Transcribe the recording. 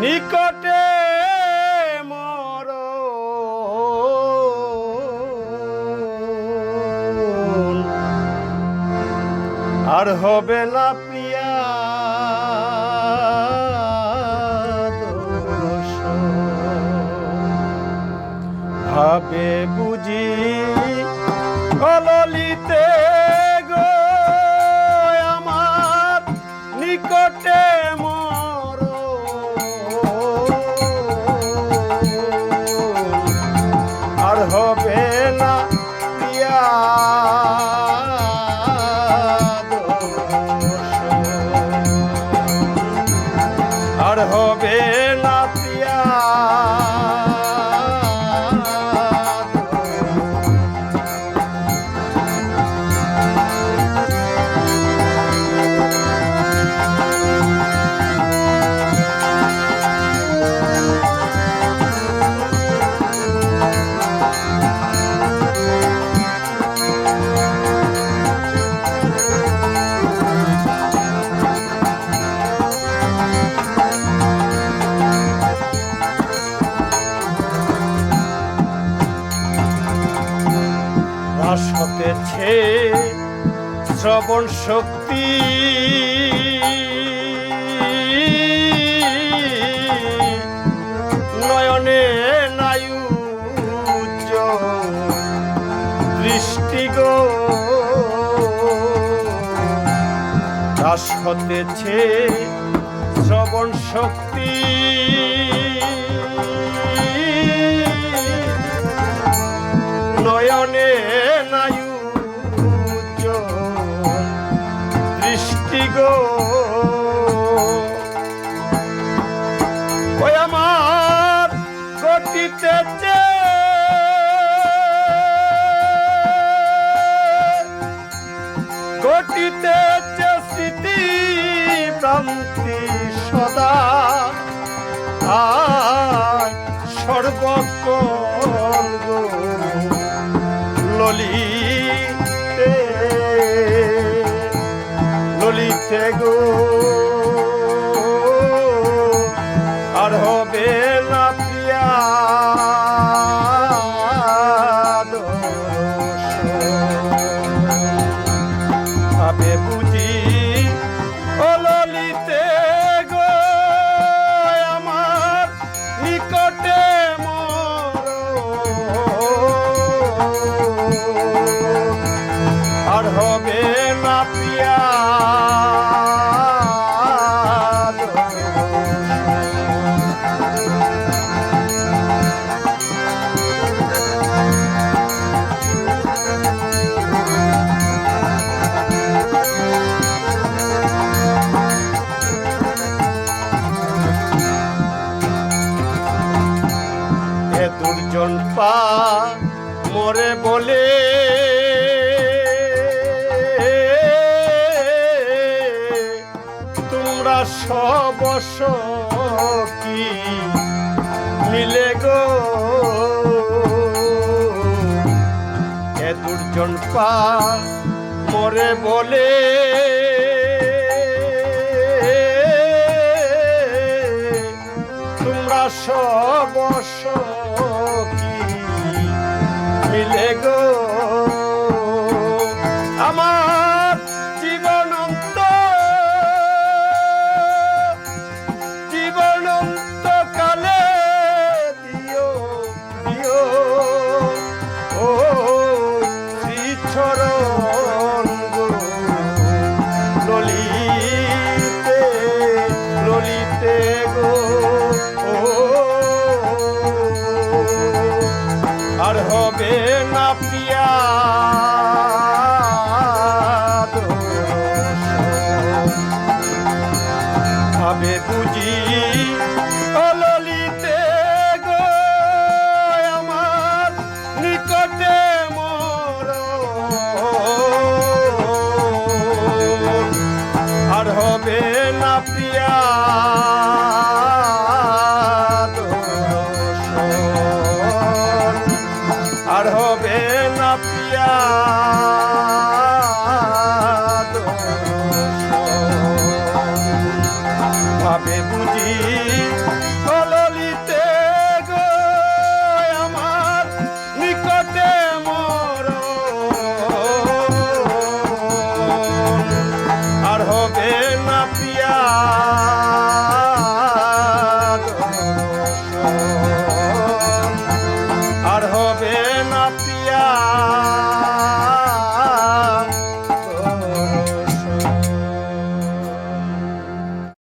নিকটে মরণ আর হবে না প্রিয়া ভাবে বুঝি অললিতে গো আমার নিকটে আর হবে না প্রিয়া আর হবে না প্রিয়া হতেছে শ্রবণ শক্তি নয়নে নায়ু দৃষ্টি গো দাস হতেছে শ্রবণ শক্তি নয়নে নায়ু দৃষ্টি গো ওই আমার ঘটিতেছে স্মৃতি প্রান্তি সদা সর্বক্ষণ ললিতে ললিতে গো আর হবে না প্রিয়া ভাবে বুঝি ও ললিতে গো আমার নিকটে আর হবে না প্রিয়া হে দুর্জন পা মরে বলে তোমরা সব কি মিলে গো এ দুর্জন পা মরে বলে তোমরা সব কি মিলে গো আমার জীবনন্ত কালে দিও দিও ও শ্রীচরণ ললিতে ললিতে গো আর হবে না প্রিয়া ভাবে বুঝি ললিতে গো আমার নিকটে মরণ আর হবে না প্রিয়া আর হবে না প্রিয়া ভাবে বুঝি না